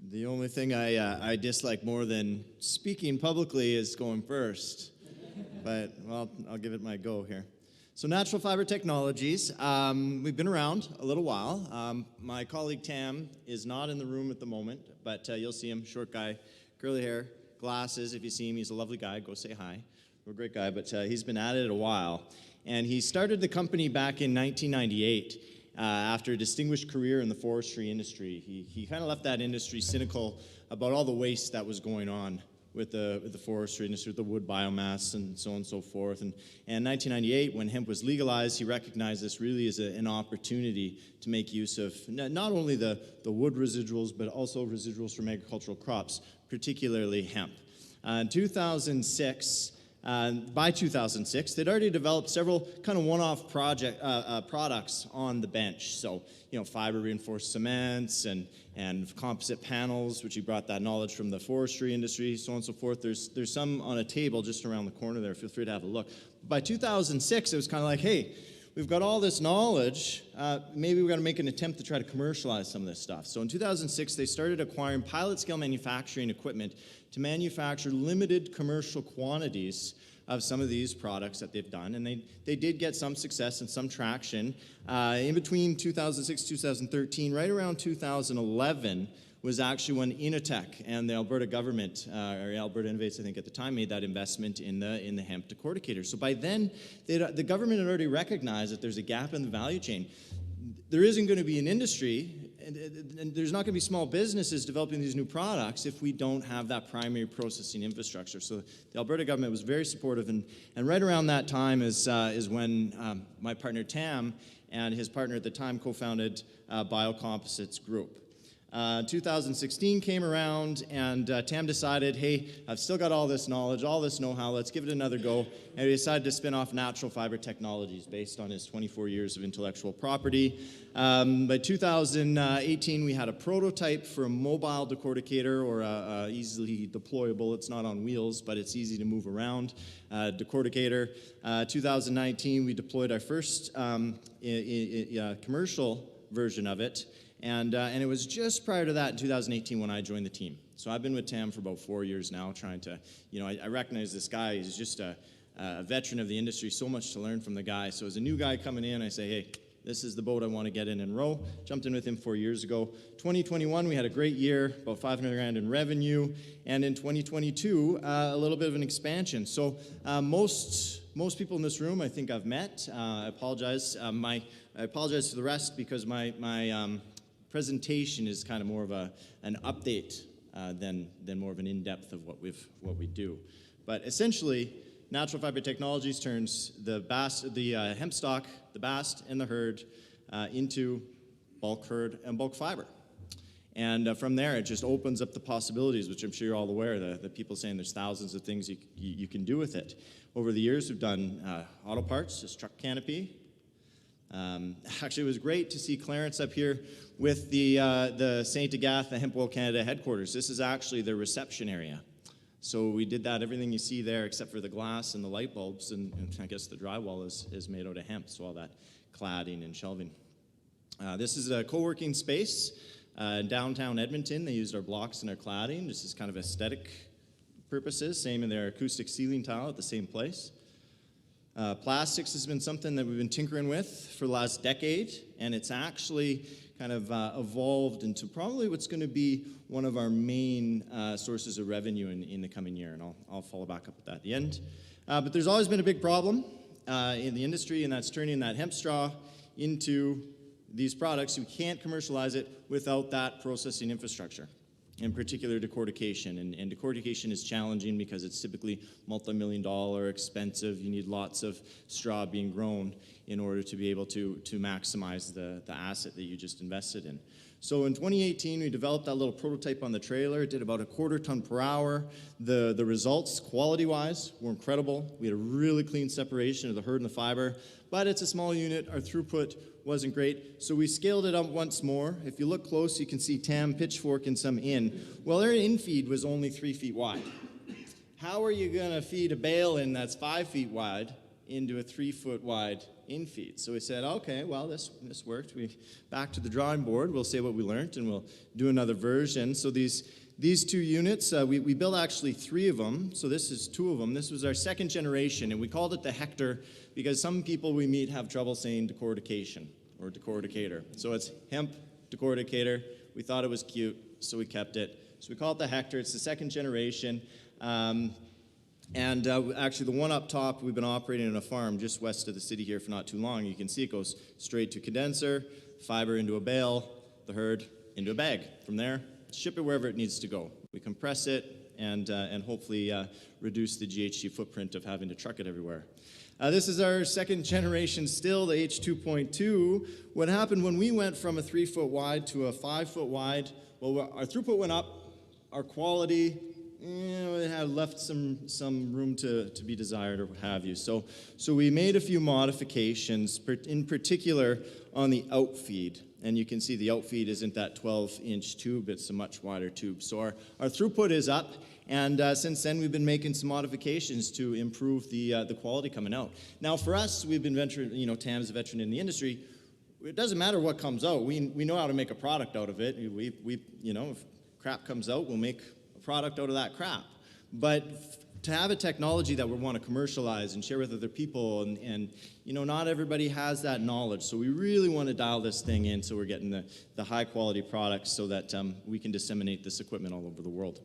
The only thing I dislike more than speaking publicly is going first. But, well, I'll give it my go here. So Natural Fiber Technologies, we've been around a little while. My colleague Tam is not in the room at the moment, but you'll see him, short guy, curly hair, glasses. If you see him, he's a lovely guy. Go say hi. We're a great guy, but he's been at it a while. And he started the company back in 1998. After a distinguished career in the forestry industry. He kind of left that industry cynical about all the waste that was going on with the forestry industry, with the wood biomass and so on and so forth. And in 1998, when hemp was legalized, he recognized this really as an opportunity to make use of not only the wood residuals, but also residuals from agricultural crops, particularly hemp. In 2006, by 2006, they'd already developed several kind of one-off products on the bench. So, fiber reinforced cements and composite panels, which he brought that knowledge from the forestry industry, so on and so forth. There's some on a table just around the corner there. Feel free to have a look. By 2006, it was kind of like, hey, we've got all this knowledge. Maybe we've got to make an attempt to try to commercialize some of this stuff. So in 2006, they started acquiring pilot-scale manufacturing equipment to manufacture limited commercial quantities of some of these products that they've done. And they did get some success and some traction. In between 2006 and 2013, right around 2011, was actually when Initech and the Alberta government, or Alberta Innovates, I think at the time, made that investment in the hemp decorticator. So by then, the government had already recognized that there's a gap in the value chain. There isn't going to be an industry, and there's not going to be small businesses developing these new products if we don't have that primary processing infrastructure. So the Alberta government was very supportive, and right around that time is when my partner Tam and his partner at the time co-founded Biocomposites Group. 2016 came around, and Tam decided, hey, I've still got all this knowledge, all this know-how, let's give it another go. And he decided to spin off Natural Fiber Technologies based on his 24 years of intellectual property. By 2018, we had a prototype for a mobile decorticator, or easily deployable. It's not on wheels, but it's easy to move around. Decorticator. 2019, we deployed our first commercial version of it. And it was just prior to that in 2018 when I joined the team. So I've been with Tam for about 4 years now, trying to, I recognize this guy. He's just a veteran of the industry, so much to learn from the guy. So as a new guy coming in, I say, hey, this is the boat I want to get in and row. Jumped in with him 4 years ago. 2021, we had a great year, about 500 grand in revenue. And in 2022, a little bit of an expansion. So most people in this room I think I've met. I apologize. I apologize to the rest because my presentation is kind of more of an update than more of an in-depth of what we do. But essentially, Natural Fiber Technologies turns the hemp stock, the bast, and the hurd into bulk hurd and bulk fiber. And from there, it just opens up the possibilities, which I'm sure you're all aware. The people saying there's thousands of things you can do with it. Over the years, we've done auto parts, this truck canopy. Actually, it was great to see Clarence up here with the St. Agatha Hemp Oil Canada headquarters. This is actually their reception area. So we did that, everything you see there except for the glass and the light bulbs, and I guess the drywall is made out of hemp, so all that cladding and shelving. This is a co-working space in downtown Edmonton. They used our blocks and our cladding. This is kind of aesthetic purposes, same in their acoustic ceiling tile at the same place. Plastics has been something that we've been tinkering with for the last decade, and it's actually kind of evolved into probably what's going to be one of our main sources of revenue in the coming year, and I'll follow back up with that at the end. But there's always been a big problem in the industry, and that's turning that hemp straw into these products. You can't commercialize it without that processing infrastructure, in particular decortication. And decortication is challenging because it's typically multi-million-dollar, expensive. You need lots of straw being grown in order to be able to maximize the asset that you just invested in. So in 2018, we developed that little prototype on the trailer. It did about 1/4 ton per hour. The results, quality-wise, were incredible. We had a really clean separation of the hurd and the fiber, but it's a small unit. Our throughput wasn't great, so we scaled it up once more. If you look close, you can see Tam pitchforking some in. Well, their in-feed was only 3 feet wide. How are you going to feed a bale in that's 5 feet wide into a 3-foot wide in feed. So we said, okay, well, this worked. We back to the drawing board. We'll say what we learned, and we'll do another version. So these 2 units, we built actually 3 of them. So this is 2 of them. This was our second generation, and we called it the Hector because some people we meet have trouble saying decortication or decorticator. So it's hemp decorticator. We thought it was cute, so we kept it. So we call it the Hector. It's the second generation. Actually, the one up top, we've been operating on a farm just west of the city here for not too long. You can see it goes straight to condenser, fiber into a bale, the herd into a bag. From there, ship it wherever it needs to go. We compress it and hopefully reduce the GHG footprint of having to truck it everywhere. This is our second generation still, the H2.2. What happened when we went from a 3-foot wide to a 5-foot wide, well, our throughput went up, our quality, it had left some room to be desired or what have you. So we made a few modifications, in particular on the outfeed. And you can see the outfeed isn't that 12-inch tube, it's a much wider tube. So our throughput is up, and since then we've been making some modifications to improve the quality coming out. Now for us, we've been Tam's a veteran in the industry. It doesn't matter what comes out. We know how to make a product out of it. If crap comes out, we'll make product out of that crap. But to have a technology that we want to commercialize and share with other people, and not everybody has that knowledge. So we really want to dial this thing in so we're getting the high quality products so that we can disseminate this equipment all over the world.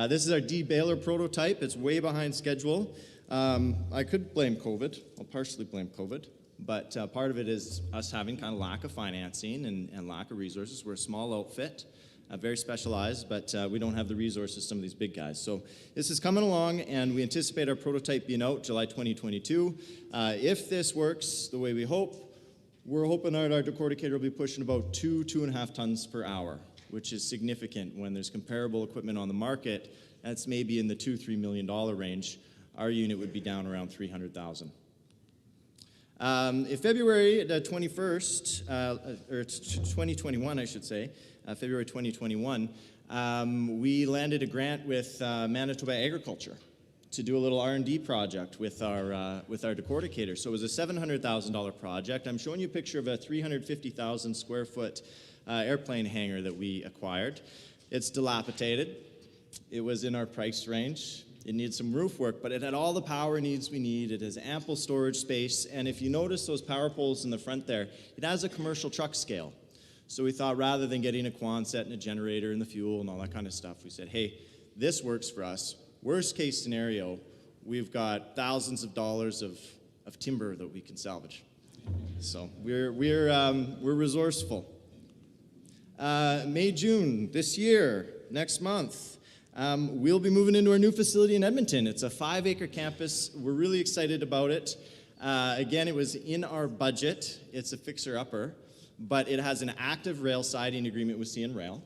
This is our de-baler prototype. It's way behind schedule. I could blame COVID. I'll partially blame COVID. But part of it is us having kind of lack of financing and lack of resources. We're a small outfit. Very specialized, but we don't have the resources some of these big guys. So this is coming along, and we anticipate our prototype being out July 2022. If this works the way we hope, we're hoping that our decorticator will be pushing about 2.5 tons per hour, which is significant when there's comparable equipment on the market. That's maybe in the $2-3 million range. Our unit would be down around $300,000. In February 21st, or 2021, I should say, February 2021, we landed a grant with Manitoba Agriculture to do a little R&D project with our decorticator. So it was a $700,000 project. I'm showing you a picture of a 350,000 square foot airplane hangar that we acquired. It's dilapidated. It was in our price range. It needs some roof work, but it had all the power needs we need. It has ample storage space, and if you notice those power poles in the front there, it has a commercial truck scale. So we thought rather than getting a Quonset and a generator and the fuel and all that kind of stuff, we said, hey, this works for us. Worst case scenario, we've got thousands of dollars of timber that we can salvage. So we're resourceful. May, June this year, next month, we'll be moving into our new facility in Edmonton. It's a 5-acre campus. We're really excited about it. Again, it was in our budget. It's a fixer-upper, but it has an active rail siding agreement with CN Rail,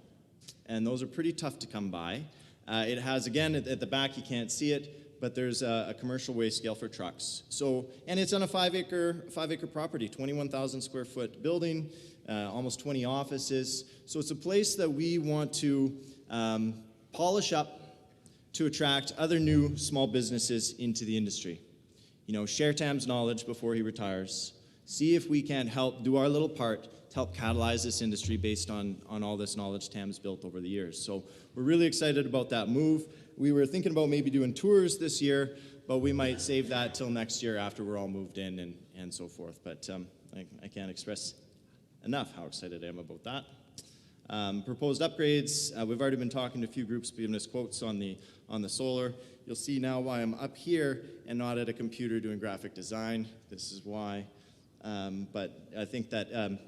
and those are pretty tough to come by. It has, again, at the back, you can't see it, but there's a commercial weigh scale for trucks. So, and it's on a 5-acre property, 21,000 square foot building, almost 20 offices. So it's a place that we want to polish up to attract other new small businesses into the industry. Share Tam's knowledge before he retires. See if we can help do our little part to help catalyze this industry based on all this knowledge Tam's built over the years. So we're really excited about that move. We were thinking about maybe doing tours this year, but we might save that till next year after we're all moved in and so forth. But I can't express enough how excited I am about that. Proposed upgrades, we've already been talking to a few groups giving us quotes on the solar. You'll see now why I'm up here and not at a computer doing graphic design. This is why. But I think that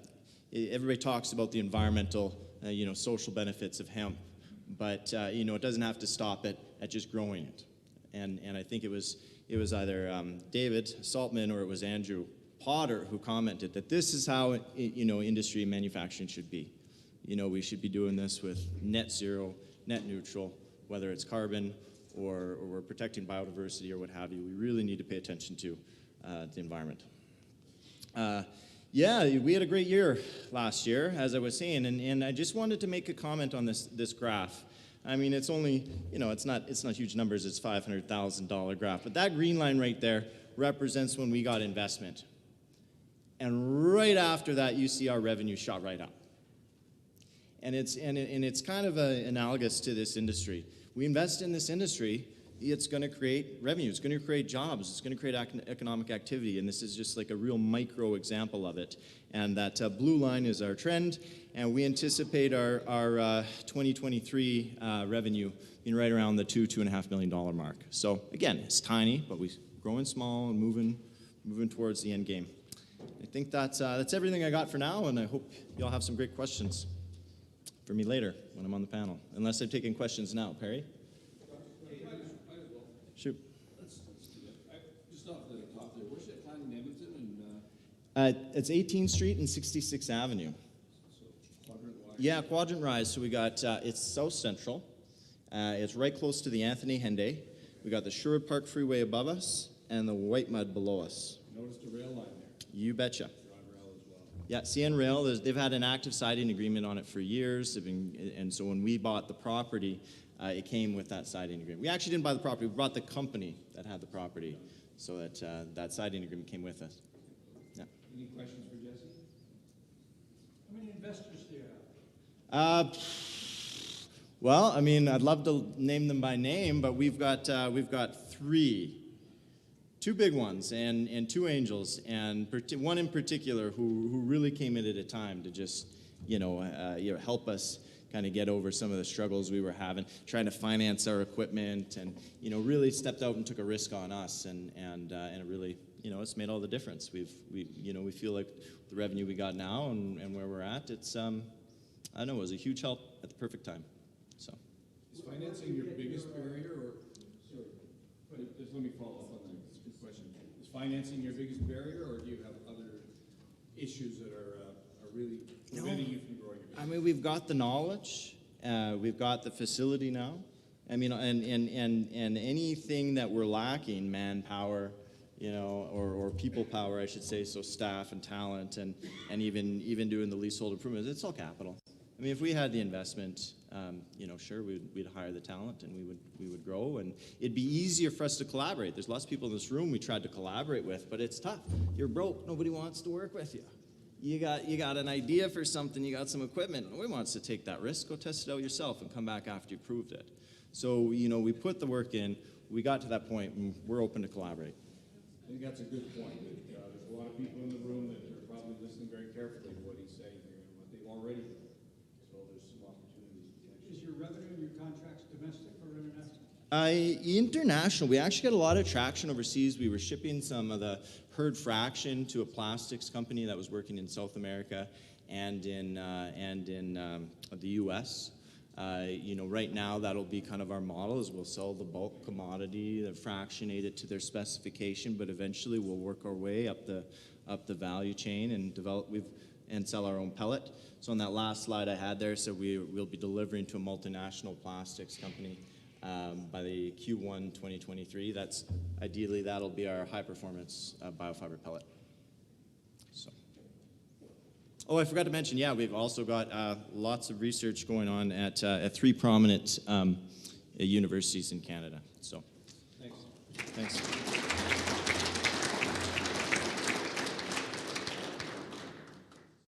everybody talks about the environmental, social benefits of hemp, but it doesn't have to stop at just growing it. And I think it was either David Saltman or it was Andrew Potter who commented that this is how industry and manufacturing should be. We should be doing this with net zero, net neutral, whether it's carbon or we're protecting biodiversity or what have you. We really need to pay attention to the environment. Yeah, we had a great year last year, as I was saying, and I just wanted to make a comment on this graph. I mean, it's only, it's not huge numbers, it's $500,000 graph, but that green line right there represents when we got investment. And right after that, you see our revenue shot right up. And it's kind of analogous to this industry. We invest in this industry, it's going to create revenue, it's going to create jobs, it's going to create economic activity, and this is just like a real micro example of it. And that blue line is our trend, and we anticipate our 2023 revenue being right around the $2.5 million mark. So again, it's tiny, but we're growing small and moving towards the end game. I think that's everything I got for now, and I hope y'all have some great questions for me later when I'm on the panel. Unless I'm taking questions now. Perry? Shoot. Let's do that. Just off the top there, where's that plant in Edmonton? It's 18th Street and 66th Avenue. So quadrant-wise? Yeah, quadrant rise. So we got, it's south central. It's right close to the Anthony Henday. We got the Sherwood Park Freeway above us and the White Mud below us. Notice the rail line there. You betcha. Rail as well. Yeah, CN Rail, they've had an active siding agreement on it for years. And so when we bought the property, it came with that siding agreement. We actually didn't buy the property. We bought the company that had the property, so that that siding agreement came with us. Yeah. Any questions for Jesse? How many investors do you have? Well, I mean, I'd love to name them by name, but we've got three. Two big ones and two angels, and one in particular who really came in at a time to just help us kind of get over some of the struggles we were having, trying to finance our equipment, and really stepped out and took a risk on us, and it really it's made all the difference. We feel like the revenue we got now and where we're at, it's I don't know, it was a huge help at the perfect time. So is financing your biggest barrier, or just let me follow up on that. It's a good question. Is financing your biggest barrier, or do you have other issues that are really preventing you from growing your business? I mean, we've got the knowledge, we've got the facility now. I mean, and anything that we're lacking, manpower, or people power, I should say, so staff and talent, and even doing the leasehold improvements, it's all capital. I mean, if we had the investment, sure, we'd hire the talent and we would grow, and it'd be easier for us to collaborate. There's lots of people in this room we tried to collaborate with, but it's tough. You're broke. Nobody wants to work with you. You got an idea for something. You got some equipment. Nobody wants to take that risk. Go test it out yourself and come back after you proved it. So we put the work in. We got to that point, and we're open to collaborate. I think that's a good point. There's a lot of people in the room that are probably listening very carefully to what he's saying here and what they've already done. So there's some opportunities. Is your revenue and your contracts domestic or international? International. We actually got a lot of traction overseas. We were shipping some of the herd fraction to a plastics company that was working in South America and in the U.S. Right now that'll be kind of our model, is we'll sell the bulk commodity, fractionate it to their specification, but eventually we'll work our way up the value chain and sell our own pellet. So on that last slide I had there, so we'll be delivering to a multinational plastics company by the Q1 2023. Ideally that'll be our high performance biofiber pellet. So. Oh, I forgot to mention, we've also got lots of research going on at three prominent universities in Canada. So, thanks.